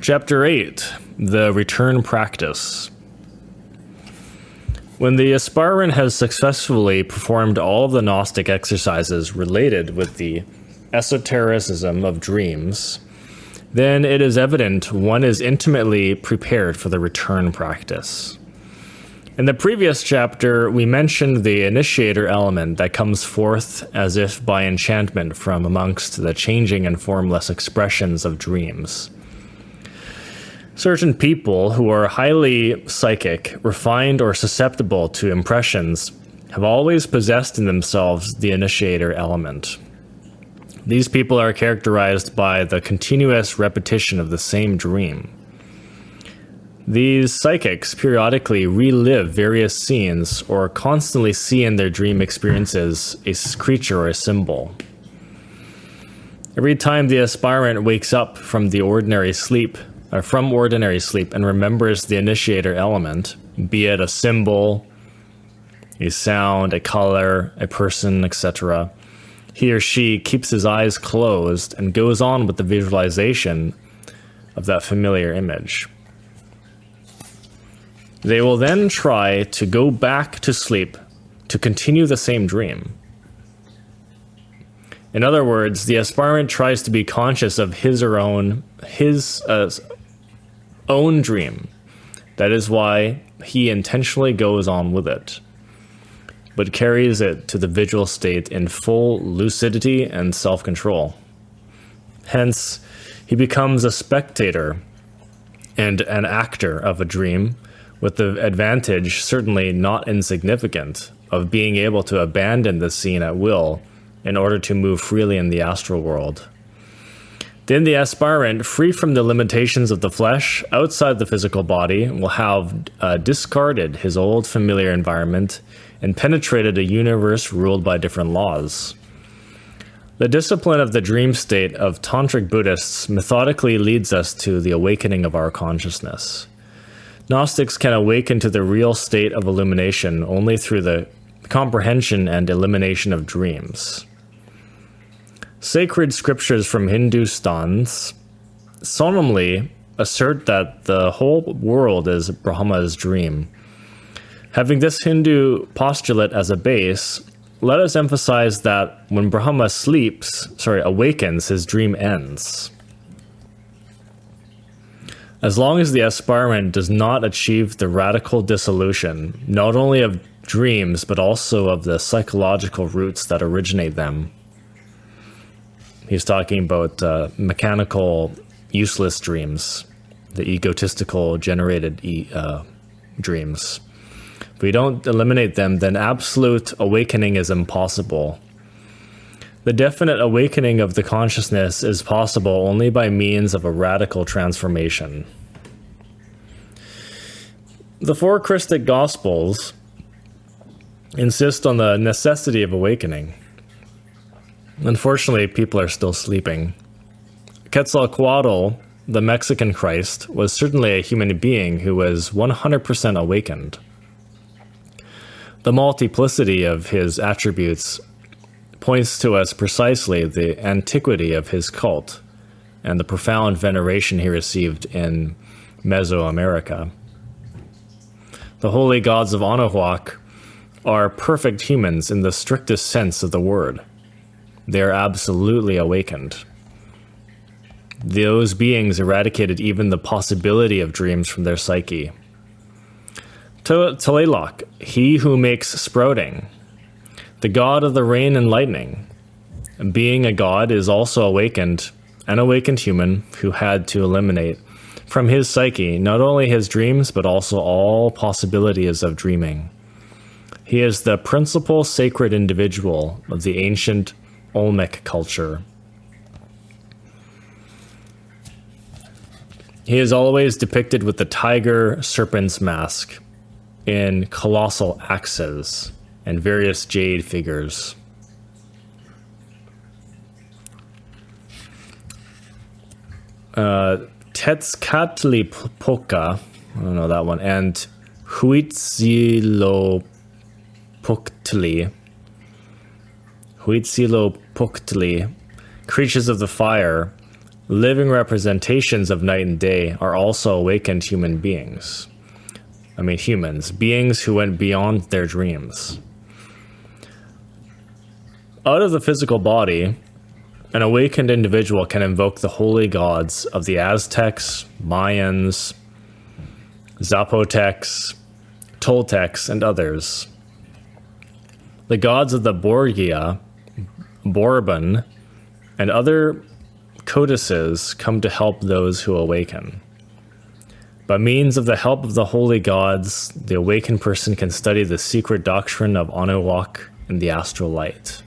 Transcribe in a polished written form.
Chapter 8, the return practice. When the aspirant has successfully performed all of the Gnostic exercises related with the esotericism of dreams, then it is evident one is intimately prepared for the return practice. In the previous chapter, we mentioned the initiator element that comes forth as if by enchantment from amongst the changing and formless expressions of dreams. Certain people who are highly psychic, refined, or susceptible to impressions have always possessed in themselves the initiator element. These people are characterized by the continuous repetition of the same dream. These psychics periodically relive various scenes or constantly see in their dream experiences a creature or a symbol. Every time the aspirant wakes up from ordinary sleep and remembers the initiator element, be it a symbol, a sound, a color, a person, etc., he or she keeps his eyes closed and goes on with the visualization of that familiar image. They will then try to go back to sleep to continue the same dream. In other words, the aspirant tries to be conscious of his own dream. That is why he intentionally goes on with it, but carries it to the visual state in full lucidity and self-control. Hence, he becomes a spectator and an actor of a dream, with the advantage, certainly not insignificant, of being able to abandon the scene at will in order to move freely in the astral world. Then the aspirant, free from the limitations of the flesh, outside the physical body, will have discarded his old familiar environment and penetrated a universe ruled by different laws. The discipline of the dream state of Tantric Buddhists methodically leads us to the awakening of our consciousness. Gnostics can awaken to the real state of illumination only through the comprehension and elimination of dreams. Sacred scriptures from Hindusthan solemnly assert that the whole world is Brahma's dream. Having this Hindu postulate as a base, let us emphasize that when Brahma awakens, his dream ends. As long as the aspirant does not achieve the radical dissolution, not only of dreams, but also of the psychological roots that originate them. He's talking about mechanical, useless dreams, the egotistical generated dreams. If we don't eliminate them, then absolute awakening is impossible. The definite awakening of the consciousness is possible only by means of a radical transformation. The four Christic Gospels insist on the necessity of awakening. Unfortunately, people are still sleeping. Quetzalcoatl, the Mexican Christ, was certainly a human being who was 100% awakened. The multiplicity of his attributes points to us precisely the antiquity of his cult and the profound veneration he received in Mesoamerica. The holy gods of Anahuac are perfect humans in the strictest sense of the word. They are absolutely awakened. Those beings eradicated even the possibility of dreams from their psyche. Tlaloc, he who makes sprouting, the god of the rain and lightning. Being a god is also an awakened human who had to eliminate from his psyche not only his dreams, but also all possibilities of dreaming. He is the principal sacred individual of the ancient Olmec culture. He is always depicted with the tiger serpent's mask in colossal axes and various jade figures. Tezcatlipoca, I don't know that one, and Huitzilopochtli, creatures of the fire, living representations of night and day are also awakened human beings. I mean humans, beings who went beyond their dreams. Out of the physical body, an awakened individual can invoke the holy gods of the Aztecs, Mayans, Zapotecs, Toltecs, and others. The gods of the Borgia, Bourbon, and other codices come to help those who awaken. By means of the help of the holy gods, the awakened person can study the secret doctrine of Anunnaki and the astral light.